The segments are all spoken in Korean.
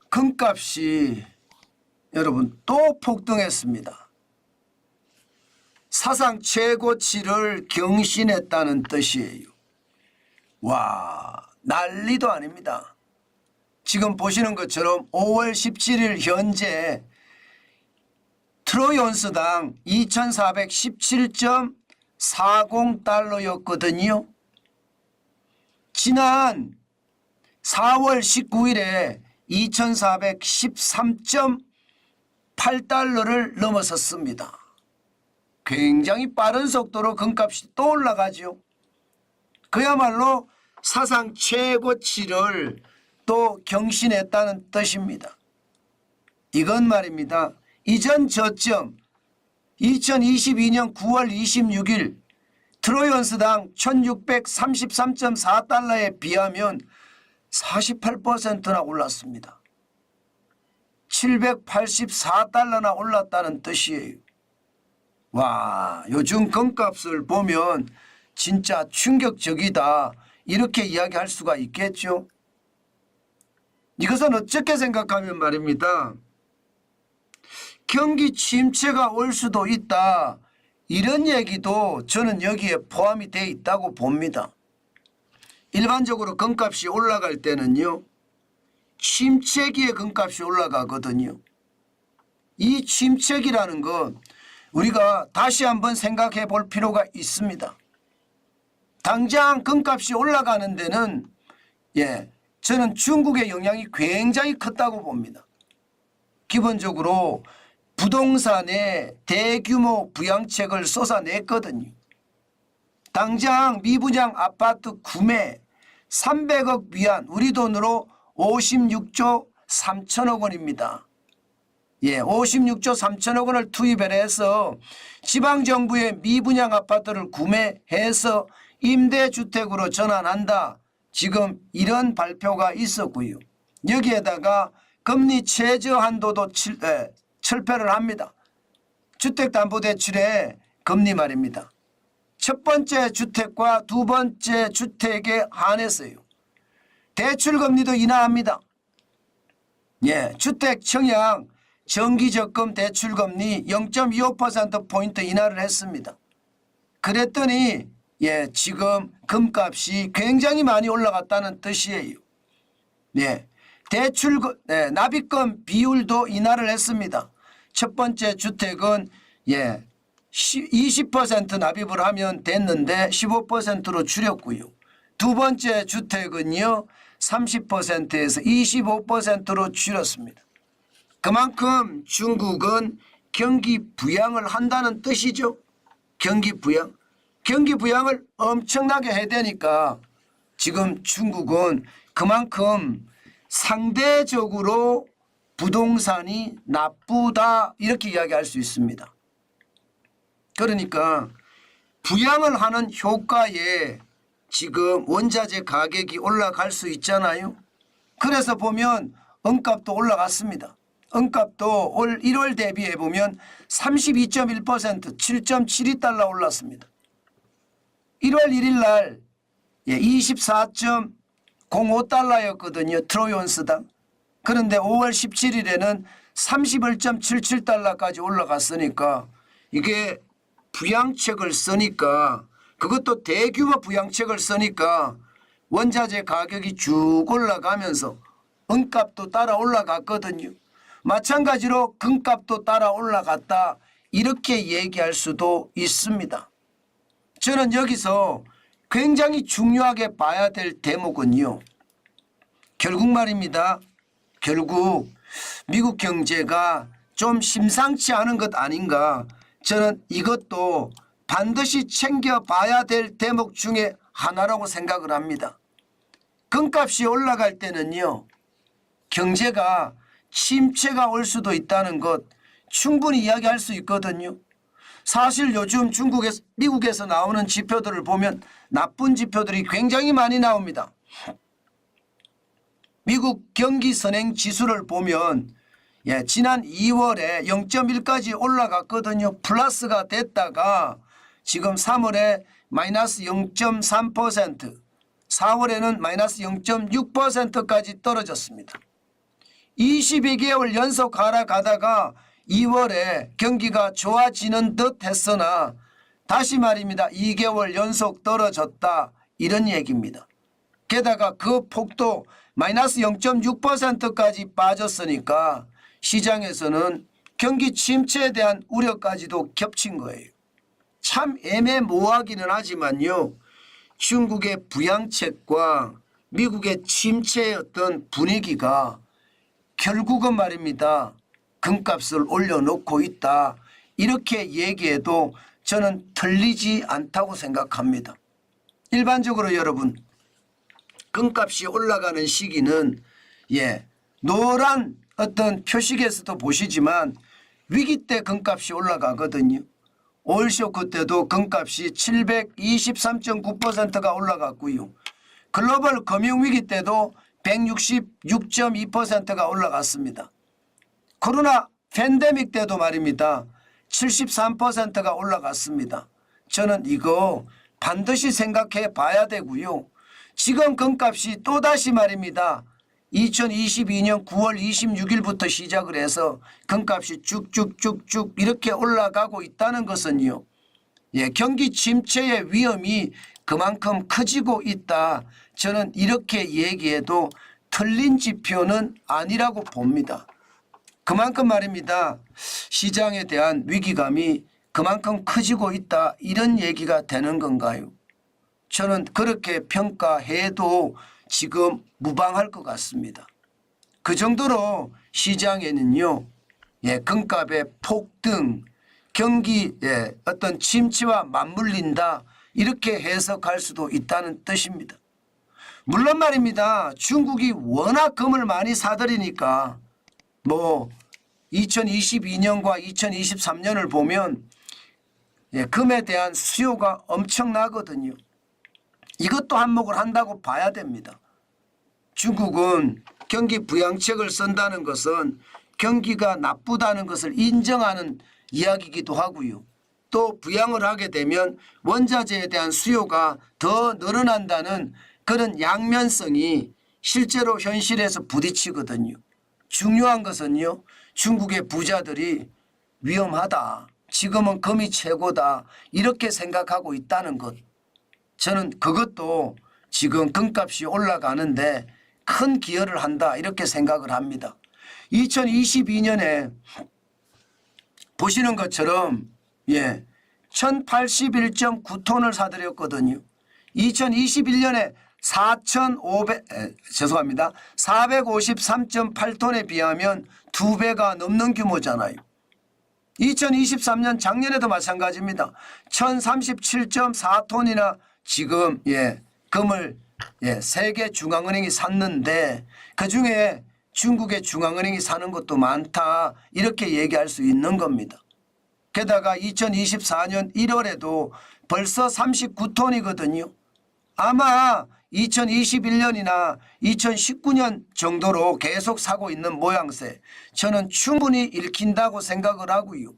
금값이 여러분 또 폭등했습니다. 사상 최고치를 경신했다는 뜻이에요. 와, 난리도 아닙니다. 지금 보시는 것처럼 5월 17일 현재 트로이온스당 2417.40달러였거든요. 지난 4월 19일에 2413.8달러를 넘어섰습니다. 굉장히 빠른 속도로 금값이 또 올라가죠. 그야말로 사상 최고치를 또 경신했다는 뜻입니다. 이건 말입니다. 이전 저점 2022년 9월 26일 트로이온스당 1633.4달러에 비하면 48%나 올랐습니다. 784달러나 올랐다는 뜻이에요. 와, 요즘 금값을 보면 진짜 충격적이다, 이렇게 이야기할 수가 있겠죠. 이것은 어떻게 생각하면 말입니다. 경기 침체가 올 수도 있다, 이런 얘기도 저는 여기에 포함이 되어 있다고 봅니다. 일반적으로 금값이 올라갈 때는요, 침체기에 금값이 올라가거든요. 이 침체기라는 건 우리가 다시 한번 생각해 볼 필요가 있습니다. 당장 금값이 올라가는 데는 저는 중국의 영향이 굉장히 컸다고 봅니다. 기본적으로 부동산에 대규모 부양책을 쏟아냈거든요. 당장 미분양 아파트 구매 300억 위안, 우리 돈으로 56조 3천억 원입니다. 56조 3천억 원을 투입을 해서 지방정부의 미분양 아파트를 구매해서 임대주택으로 전환한다, 지금 이런 발표가 있었고요. 여기에다가 금리 최저 한도도 철폐를 합니다. 주택담보대출의 금리 말입니다. 첫 번째 주택과 두 번째 주택에 한해서요. 대출금리도 인하합니다. 주택 청약 정기적금 대출금리 0.25%포인트 인하를 했습니다. 그랬더니 지금 금값이 굉장히 많이 올라갔다는 뜻이에요. 납입금 비율도 인하를 했습니다. 첫 번째 주택은 20% 납입을 하면 됐는데 15%로 줄였고요. 두 번째 주택은요 30%에서 25%로 줄였습니다. 그만큼 중국은 경기 부양을 한다는 뜻이죠. 경기 부양을 엄청나게 해야 되니까 지금 중국은 그만큼 상대적으로 부동산이 나쁘다, 이렇게 이야기할 수 있습니다. 그러니까 부양을 하는 효과에 지금 원자재 가격이 올라갈 수 있잖아요. 그래서 보면 은값도 올라갔습니다. 은값도 올 1월 대비해 보면 32.1% 7.72달러 올랐습니다. 1월 1일 날 24.05달러였거든요. 트로이온스당. 그런데 5월 17일에는 31.77달러까지 올라갔으니까 이게 부양책을 쓰니까, 그것도 대규모 부양책을 쓰니까 원자재 가격이 쭉 올라가면서 은값도 따라 올라갔거든요. 마찬가지로 금값도 따라 올라갔다, 이렇게 얘기할 수도 있습니다. 저는 여기서 굉장히 중요하게 봐야 될 대목은요, 결국 말입니다. 결국 미국 경제가 좀 심상치 않은 것 아닌가, 저는 이것도 반드시 챙겨봐야 될 대목 중에 하나라고 생각을 합니다. 금값이 올라갈 때는요, 경제가 침체가 올 수도 있다는 것 충분히 이야기할 수 있거든요. 사실 요즘 미국에서 나오는 지표들을 보면 나쁜 지표들이 굉장히 많이 나옵니다. 미국 경기 선행 지수를 보면 지난 2월에 0.1까지 올라갔거든요. 플러스가 됐다가 지금 3월에 마이너스 0.3%, 4월에는 마이너스 0.6%까지 떨어졌습니다. 22개월 연속 하락하다가 2월에 경기가 좋아지는 듯 했으나 다시 말입니다. 2개월 연속 떨어졌다 이런 얘기입니다. 게다가 그 폭도 마이너스 0.6%까지 빠졌으니까 시장에서는 경기 침체에 대한 우려까지도 겹친 거예요. 참 애매모호하기는 하지만요. 중국의 부양책과 미국의 침체의 어떤 분위기가 결국은 말입니다. 금값을 올려놓고 있다. 이렇게 얘기해도 저는 틀리지 않다고 생각합니다. 일반적으로 여러분 금값이 올라가는 시기는 노란 어떤 표식에서도 보시지만 위기 때 금값이 올라가거든요. 오일 쇼크 때도 금값이 723.9%가 올라갔고요. 글로벌 금융위기 때도 166.2%가 올라갔습니다. 코로나 팬데믹 때도 말입니다. 73%가 올라갔습니다. 저는 이거 반드시 생각해 봐야 되고요. 지금 금값이 또다시 말입니다. 2022년 9월 26일부터 시작을 해서 금값이 쭉쭉쭉쭉 이렇게 올라가고 있다는 것은요. 경기 침체의 위험이 그만큼 커지고 있다. 저는 이렇게 얘기해도 틀린 지표는 아니라고 봅니다. 그만큼 말입니다. 시장에 대한 위기감이 그만큼 커지고 있다. 이런 얘기가 되는 건가요? 저는 그렇게 평가해도 지금 무방할 것 같습니다. 그 정도로 시장에는요. 금값의 폭등, 경기의 어떤 침체와 맞물린다. 이렇게 해석할 수도 있다는 뜻입니다. 물론 말입니다. 중국이 워낙 금을 많이 사들이니까 2022년과 2023년을 보면 금에 대한 수요가 엄청나거든요. 이것도 한몫을 한다고 봐야 됩니다. 중국은 경기 부양책을 쓴다는 것은 경기가 나쁘다는 것을 인정하는 이야기이기도 하고요. 또 부양을 하게 되면 원자재에 대한 수요가 더 늘어난다는 그런 양면성이 실제로 현실에서 부딪히거든요. 중요한 것은요. 중국의 부자들이 위험하다. 지금은 금이 최고다. 이렇게 생각하고 있다는 것. 저는 그것도 지금 금값이 올라가는데 큰 기여를 한다. 이렇게 생각을 합니다. 2022년에 보시는 것처럼 1081.9톤을 사들였거든요. 2021년에 453.8톤에 비하면 2배가 넘는 규모잖아요. 2023년 작년에도 마찬가지입니다. 1037.4톤이나 지금 금을 세계 중앙은행이 샀는데 그중에 중국의 중앙은행이 사는 것도 많다. 이렇게 얘기할 수 있는 겁니다. 게다가 2024년 1월에도 벌써 39톤이거든요. 아마 2021년이나 2019년 정도로 계속 사고 있는 모양새. 저는 충분히 읽힌다고 생각을 하고요.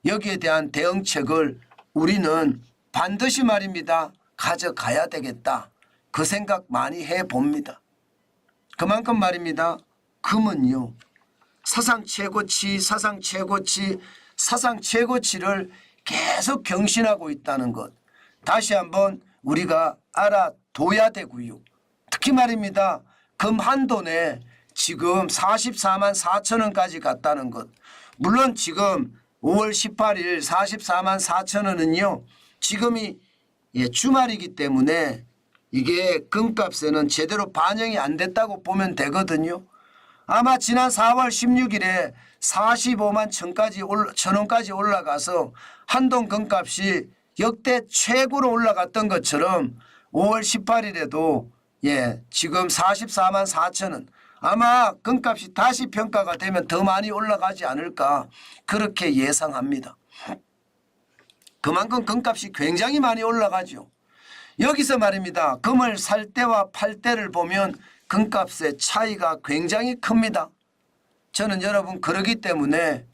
여기에 대한 대응책을 우리는 반드시 말입니다. 가져가야 되겠다. 그 생각 많이 해봅니다. 그만큼 말입니다. 금은요. 사상 최고치를 계속 경신하고 있다는 것. 다시 한번 우리가 알아둬야 되고요. 특히 말입니다. 금 한 돈에 지금 44만 4천 원까지 갔다는 것. 물론 지금 5월 18일 44만 4천 원은요. 지금이 주말이기 때문에 이게 금값에는 제대로 반영이 안 됐다고 보면 되거든요. 아마 지난 4월 16일에 45만 천 원까지 올라가서 한돈 금값이 역대 최고로 올라갔던 것처럼 5월 18일에도 지금 44만 4천 원 아마 금값이 다시 평가가 되면 더 많이 올라가지 않을까 그렇게 예상합니다. 그만큼 금값이 굉장히 많이 올라가죠. 여기서 말입니다. 금을 살 때와 팔 때를 보면 금값의 차이가 굉장히 큽니다. 저는 여러분 그러기 때문에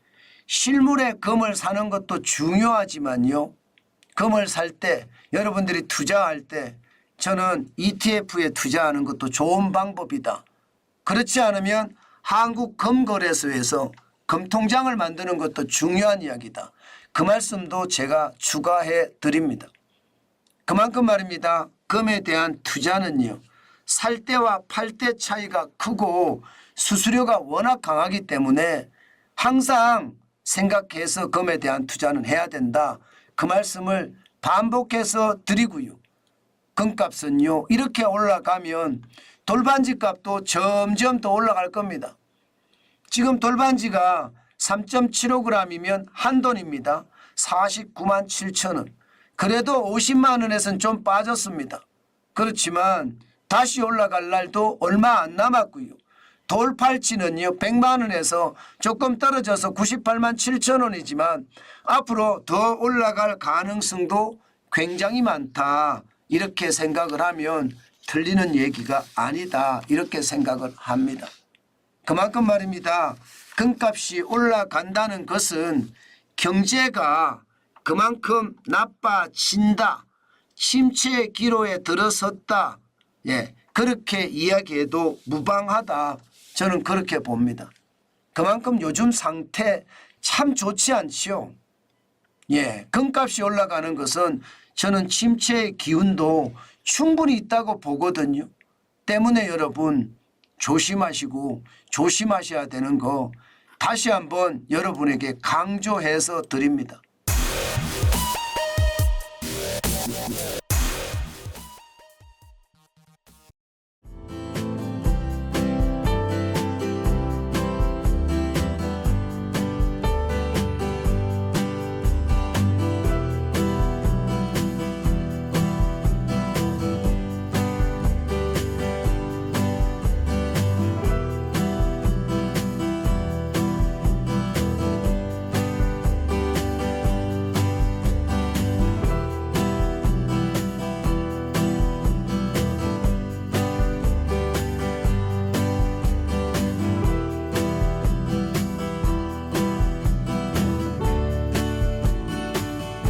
실물에 금을 사는 것도 중요하지만요. 금을 살 때 여러분들이 투자할 때 저는 ETF에 투자하는 것도 좋은 방법이다. 그렇지 않으면 한국금거래소에서 금통장을 만드는 것도 중요한 이야기다. 그 말씀도 제가 추가해 드립니다. 그만큼 말입니다. 금에 대한 투자는요. 살 때와 팔 때 차이가 크고 수수료가 워낙 강하기 때문에 항상 생각해서 금에 대한 투자는 해야 된다. 그 말씀을 반복해서 드리고요. 금값은요. 이렇게 올라가면 돌반지 값도 점점 더 올라갈 겁니다. 지금 돌반지가 3.75g이면 한돈입니다. 49만 7천 원. 그래도 50만 원에서는 좀 빠졌습니다. 그렇지만 다시 올라갈 날도 얼마 안 남았고요. 돌팔찌는요 100만 원에서 조금 떨어져서 98만 7천 원이지만 앞으로 더 올라갈 가능성도 굉장히 많다. 이렇게 생각을 하면 틀리는 얘기가 아니다. 이렇게 생각을 합니다. 그만큼 말입니다. 금값이 올라간다는 것은 경제가 그만큼 나빠진다. 침체의 기로에 들어섰다. 예, 그렇게 이야기해도 무방하다. 저는 그렇게 봅니다. 그만큼 요즘 상태 참 좋지 않지요. 예, 금값이 올라가는 것은 저는 침체의 기운도 충분히 있다고 보거든요. 때문에 여러분 조심하시고 조심하셔야 되는 거 다시 한번 여러분에게 강조해서 드립니다.